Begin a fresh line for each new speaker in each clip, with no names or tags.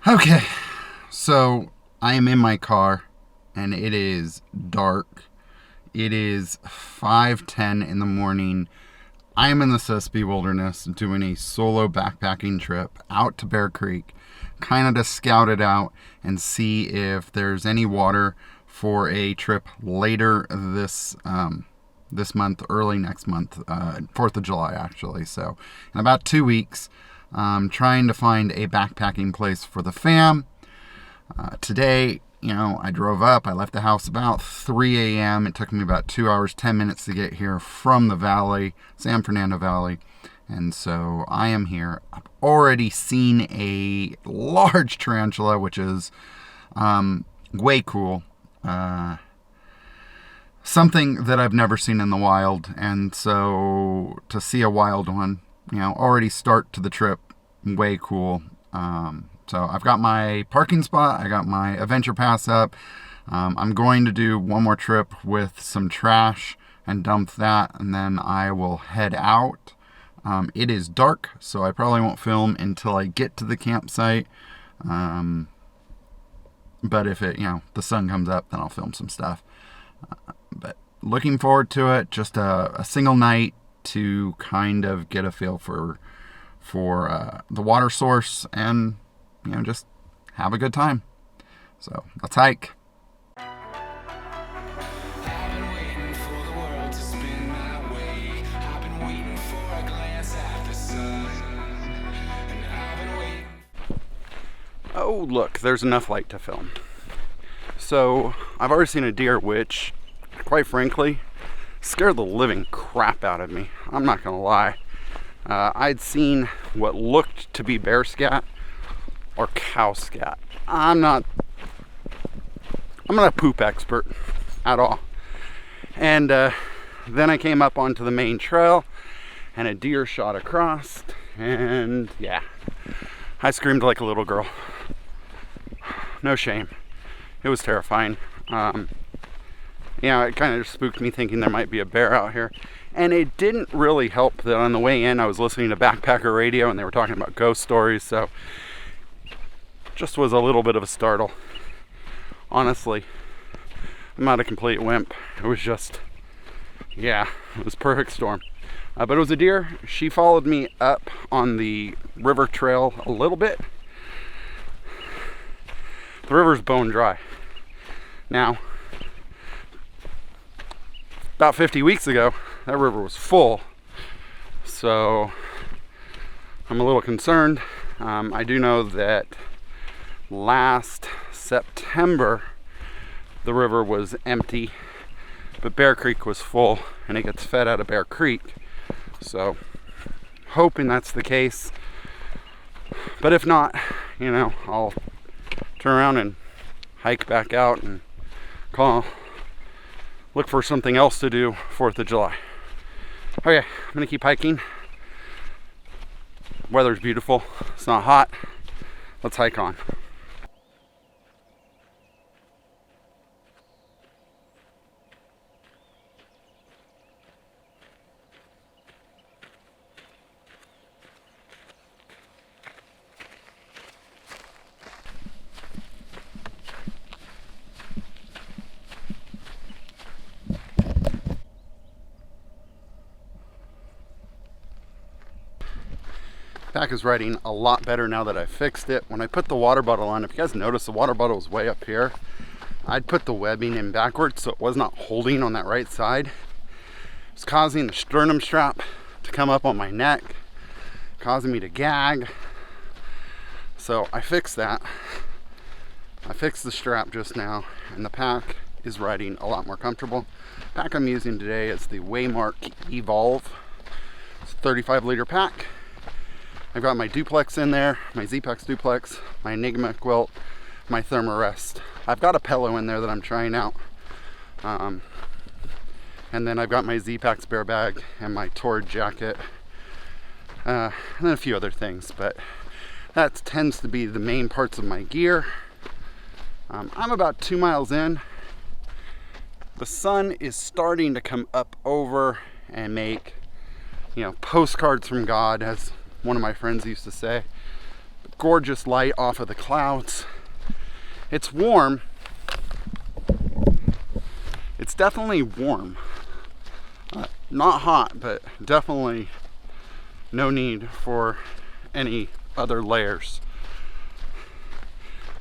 Okay, so I am in my car and it is dark. It is 5:10 in the morning. I am in the Sespe Wilderness doing a solo backpacking trip out to Bear Creek, kind of to scout it out and see if there's any water for a trip later this month, early next month, 4th of July actually. So in about 2 weeks, trying to find a backpacking place for the fam. Today, I drove up. I left the house about 3 a.m. It took me about 2 hours, 10 minutes to get here from the valley, San Fernando Valley. And so I am here. I've already seen a large tarantula, which is way cool. Something that I've never seen in the wild. And so to see a wild one, already start to the trip, way cool. So I've got my parking spot. I got my adventure pass up. I'm going to do one more trip with some trash and dump that, and then I will head out. It is dark, so I probably won't film until I get to the campsite. But if the sun comes up, then I'll film some stuff. But looking forward to it. Just a single night to kind of get a feel for the water source and just have a good time. So let's hike. Oh, look, there's enough light to film. So I've already seen a deer, which quite frankly scared the living crap out of me. I'm not gonna lie. I'd seen what looked to be bear scat or cow scat. I'm not a poop expert at all. And then I came up onto the main trail and a deer shot across, and yeah, I screamed like a little girl. No shame. It was terrifying. It kind of just spooked me, thinking there might be a bear out here. And it didn't really help that on the way in I was listening to Backpacker Radio and they were talking about ghost stories, so just was a little bit of a startle. Honestly, I'm not a complete wimp. It was just, it was perfect storm. But it was a deer. She followed me up on the river trail a little bit. The river's bone dry. Now, about 50 weeks ago, that river was full. So I'm a little concerned. I do know that last September, the river was empty, but Bear Creek was full, and it gets fed out of Bear Creek. So, hoping that's the case. But if not, I'll turn around and hike back out and look for something else to do 4th of July. Okay, I'm gonna keep hiking. Weather's beautiful. It's not hot. Let's hike on. Pack is riding a lot better now that I fixed it. When I put the water bottle on, if you guys notice, the water bottle is way up here. I'd put the webbing in backwards so it was not holding on that right side. It's causing the sternum strap to come up on my neck, causing me to gag. So I fixed that. I fixed the strap just now, and the pack is riding a lot more comfortable. The pack I'm using today is the Waymark Evolve. It's a 35-liter pack. I've got my duplex in there, my Z-Pex duplex, my Enigma quilt, my Thermarest. I've got a pillow in there that I'm trying out. And then I've got my Z-Pex bear bag and my Torrid jacket. And then a few other things, but that tends to be the main parts of my gear. I'm about 2 miles in. The sun is starting to come up over and make, postcards from God, as one of my friends used to say. gorgeous light off of the clouds. It's warm. It's definitely warm. Not hot, but definitely no need for any other layers.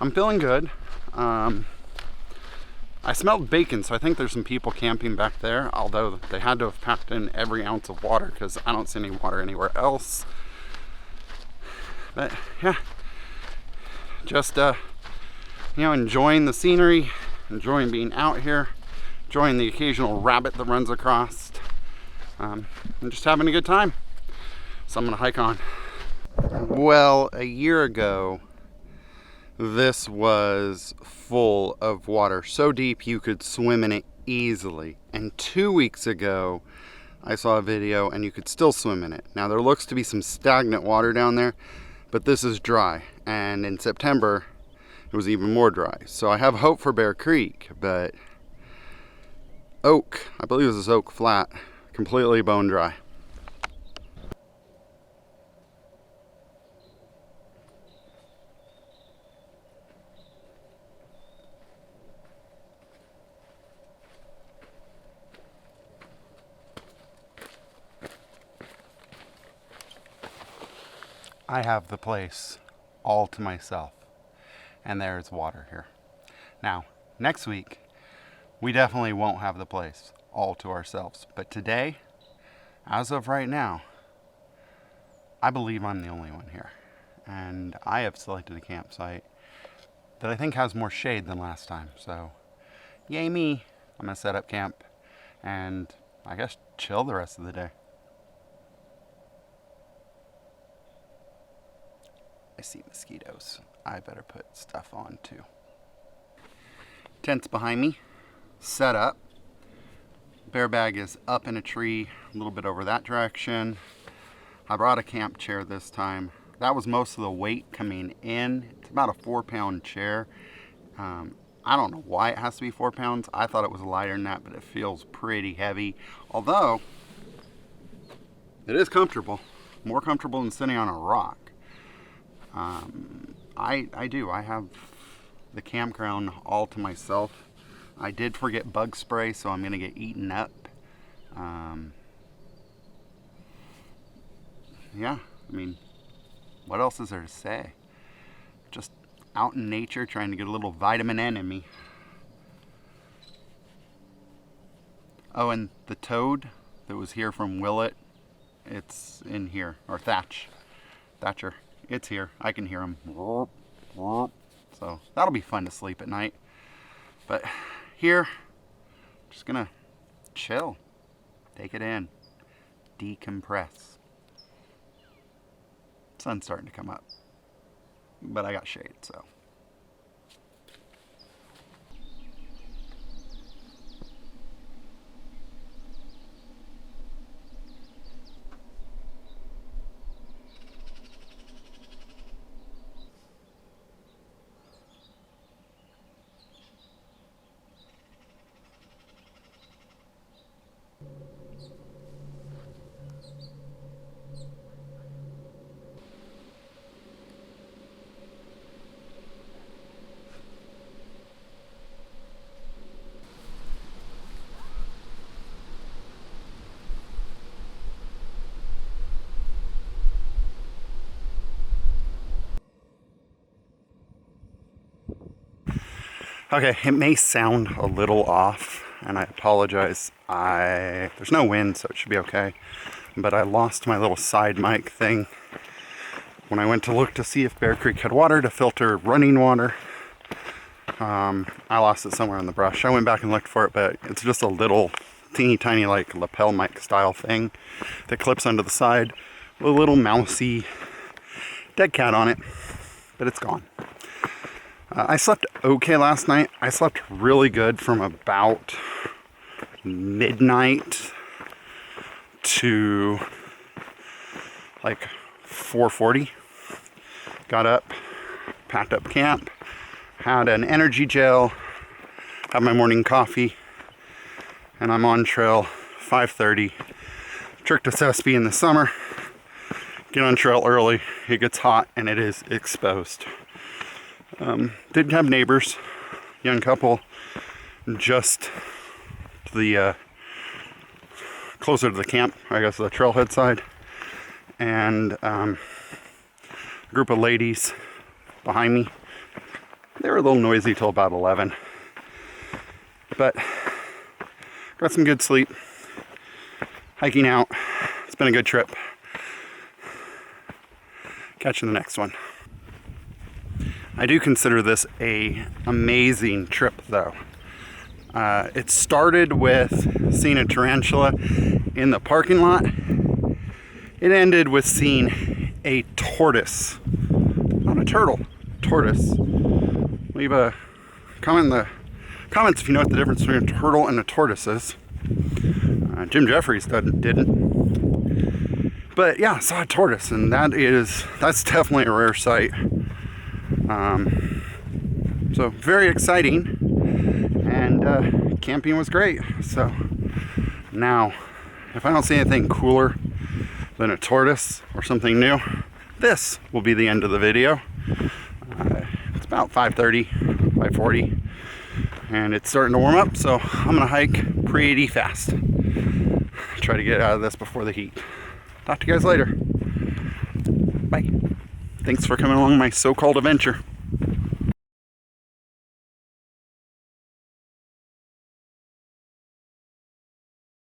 I'm feeling good. I smelled bacon, so I think there's some people camping back there, although they had to have packed in every ounce of water because I don't see any water anywhere else. But yeah, just you know, enjoying the scenery, enjoying being out here, enjoying the occasional rabbit that runs across, and just having a good time. So I'm gonna hike on. Well, a year ago, this was full of water, so deep you could swim in it easily. And 2 weeks ago, I saw a video and you could still swim in it. Now there looks to be some stagnant water down there, but this is dry. And in September, it was even more dry. So I have hope for Bear Creek, but Oak, I believe this is Oak Flat, completely bone dry. I have the place all to myself, and there's water here. Now, next week, we definitely won't have the place all to ourselves. But today, as of right now, I believe I'm the only one here. And I have selected a campsite that I think has more shade than last time. So, yay me. I'm gonna set up camp and I guess chill the rest of the day. I see mosquitoes. I better put stuff on too. Tent's behind me, set up. Bear bag is up in a tree, a little bit over that direction. I brought a camp chair this time. That was most of the weight coming in. It's about a 4-pound chair. I don't know why it has to be 4 pounds. I thought it was lighter than that, but it feels pretty heavy. Although, it is comfortable. More comfortable than sitting on a rock. I have the campground all to myself. I did forget bug spray, so I'm gonna get eaten up. Yeah, I mean, what else is there to say? Just out in nature, trying to get a little vitamin N in me. Oh, and the toad that was here from Willet, it's in here, or Thatcher. It's here. I can hear him. So that'll be fun to sleep at night. But here, just gonna chill, take it in, decompress. Sun's starting to come up, but I got shade, so. Okay, it may sound a little off, and I apologize. There's no wind, so it should be okay. But I lost my little side mic thing when I went to look to see if Bear Creek had water to filter running water. I lost it somewhere in the brush. I went back and looked for it, but it's just a little teeny tiny like lapel mic style thing that clips onto the side with a little mousy dead cat on it, but it's gone. I slept okay last night. I slept really good from about midnight to like 4:40. Got up, packed up camp, had an energy gel, had my morning coffee, and I'm on trail 5:30. Trek to Sespe in the summer. get on trail early, it gets hot and it is exposed. Didn't have neighbors, young couple, just to the closer to the camp, I guess the trailhead side, and a group of ladies behind me. They were a little noisy till about 11, but got some good sleep, hiking out. It's been a good trip. Catch you in the next one. I do consider this an amazing trip though. It started with seeing a tarantula in the parking lot. It ended with seeing a tortoise, not a turtle, tortoise. Leave a comment in the comments if you know what the difference between a turtle and a tortoise is. Jim Jeffries didn't. But yeah, I saw a tortoise, and that's definitely a rare sight. So very exciting, and camping was great. So now, if I don't see anything cooler than a tortoise or something new, this will be the end of the video. It's about 5:30, 5:40, and it's starting to warm up, so I'm gonna hike pretty fast. Try to get out of this before the heat. Talk to you guys later. Bye. Thanks for coming along my so-called adventure.